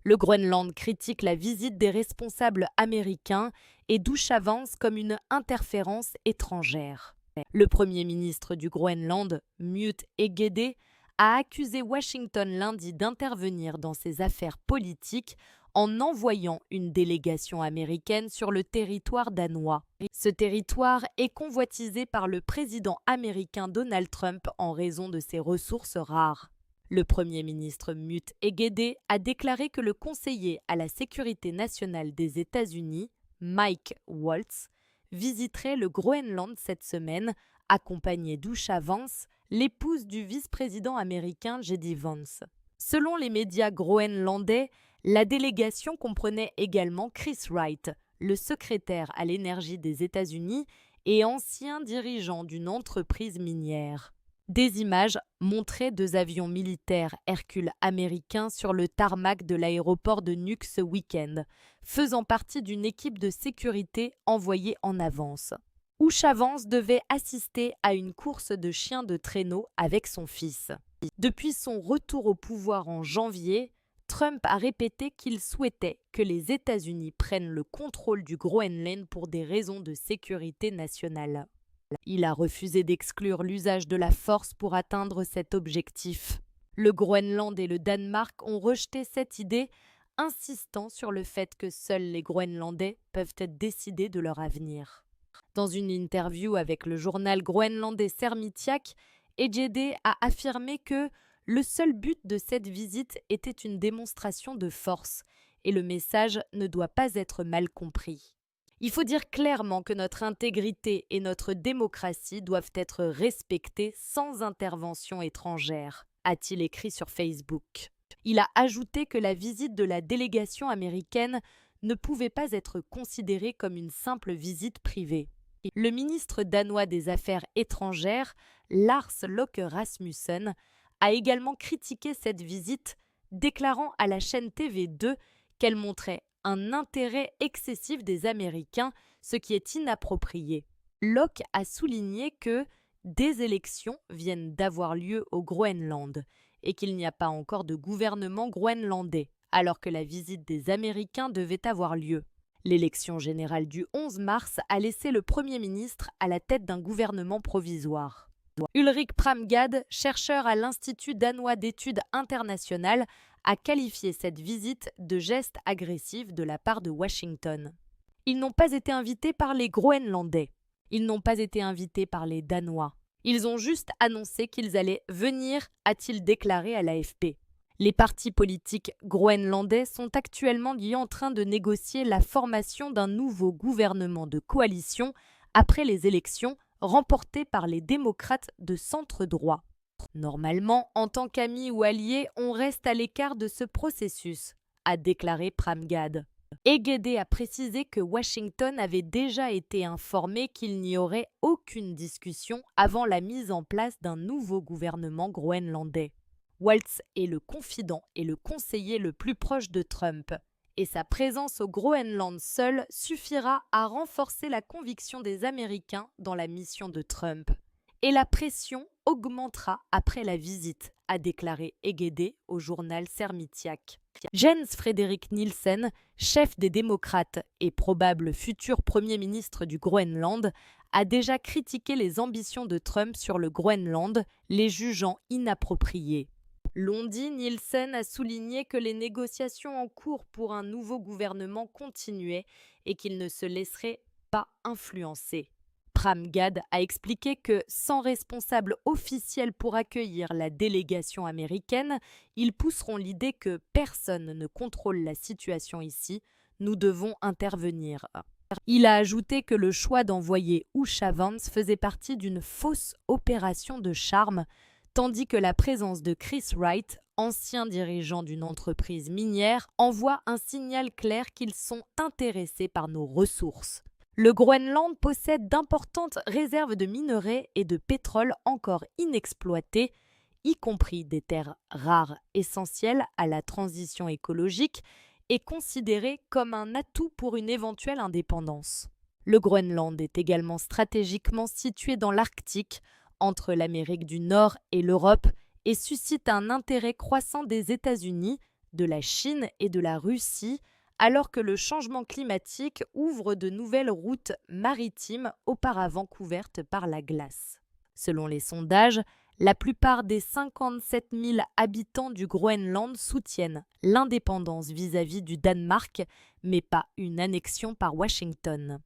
Le Groenland critique la visite des responsables américains et douche avance comme une interférence étrangère. Le Premier ministre du Groenland, Mute Egede, a accusé Washington lundi d'intervenir dans ses affaires politiques en envoyant une délégation américaine sur le territoire danois. Ce territoire est convoitisé par le président américain Donald Trump en raison de ses ressources rares. Le Premier ministre Mute Egede a déclaré que le conseiller à la sécurité nationale des États-Unis, Mike Waltz, visiterait le Groenland cette semaine, accompagné d'Usha Vance, l'épouse du vice-président américain J.D. Vance. Selon les médias groenlandais, la délégation comprenait également Chris Wright, le secrétaire à l'énergie des États-Unis et ancien dirigeant d'une entreprise minière. Des images montraient 2 avions militaires Hercule américains sur le tarmac de l'aéroport de Nuuk ce week-end, faisant partie d'une équipe de sécurité envoyée en avance. Usha Vance devait assister à une course de chiens de traîneau avec son fils. Depuis son retour au pouvoir en janvier, Trump a répété qu'il souhaitait que les États-Unis prennent le contrôle du Groenland pour des raisons de sécurité nationale. Il a refusé d'exclure l'usage de la force pour atteindre cet objectif. Le Groenland et le Danemark ont rejeté cette idée, insistant sur le fait que seuls les Groenlandais peuvent être décidés de leur avenir. Dans une interview avec le journal groenlandais Sermitiaq, Egede a affirmé que le seul but de cette visite était une démonstration de force et le message ne doit pas être mal compris. Il faut dire clairement que notre intégrité et notre démocratie doivent être respectées sans intervention étrangère, a-t-il écrit sur Facebook. Il a ajouté que la visite de la délégation américaine ne pouvait pas être considérée comme une simple visite privée. Le ministre danois des Affaires étrangères, Lars Løkke Rasmussen, a également critiqué cette visite, déclarant à la chaîne TV2 qu'elle montrait un intérêt excessif des Américains, ce qui est inapproprié. Løkke a souligné que des élections viennent d'avoir lieu au Groenland et qu'il n'y a pas encore de gouvernement groenlandais, alors que la visite des Américains devait avoir lieu. L'élection générale du 11 mars a laissé le Premier ministre à la tête d'un gouvernement provisoire. Ulrik Pramgad, chercheur à l'Institut danois d'études internationales, a qualifié cette visite de geste agressif de la part de Washington. Ils n'ont pas été invités par les Groenlandais. Ils n'ont pas été invités par les Danois. Ils ont juste annoncé qu'ils allaient venir, a-t-il déclaré à l'AFP. Les partis politiques groenlandais sont actuellement en train de négocier la formation d'un nouveau gouvernement de coalition après les élections remportées par les démocrates de centre droit. Normalement, en tant qu'amis ou alliés, on reste à l'écart de ce processus, a déclaré Pramgad. Egede a précisé que Washington avait déjà été informé qu'il n'y aurait aucune discussion avant la mise en place d'un nouveau gouvernement groenlandais. Waltz est le confident et le conseiller le plus proche de Trump, et sa présence au Groenland seule suffira à renforcer la conviction des Américains dans la mission de Trump. Et la pression augmentera après la visite, a déclaré Egede au journal Sermitiaq. Jens Frederik Nielsen, chef des démocrates et probable futur Premier ministre du Groenland, a déjà critiqué les ambitions de Trump sur le Groenland, les jugeant inappropriées. Lundi, Nielsen a souligné que les négociations en cours pour un nouveau gouvernement continuaient et qu'il ne se laisserait pas influencer. Pramgad a expliqué que, sans responsable officiel pour accueillir la délégation américaine, ils pousseront l'idée que personne ne contrôle la situation ici, nous devons intervenir. Il a ajouté que le choix d'envoyer Usha Vance faisait partie d'une fausse opération de charme, tandis que la présence de Chris Wright, ancien dirigeant d'une entreprise minière, envoie un signal clair qu'ils sont intéressés par nos ressources. Le Groenland possède d'importantes réserves de minerais et de pétrole encore inexploitées, y compris des terres rares essentielles à la transition écologique et considérées comme un atout pour une éventuelle indépendance. Le Groenland est également stratégiquement situé dans l'Arctique, entre l'Amérique du Nord et l'Europe, et suscite un intérêt croissant des États-Unis, de la Chine et de la Russie, alors que le changement climatique ouvre de nouvelles routes maritimes auparavant couvertes par la glace. Selon les sondages, la plupart des 57 000 habitants du Groenland soutiennent l'indépendance vis-à-vis du Danemark, mais pas une annexion par Washington.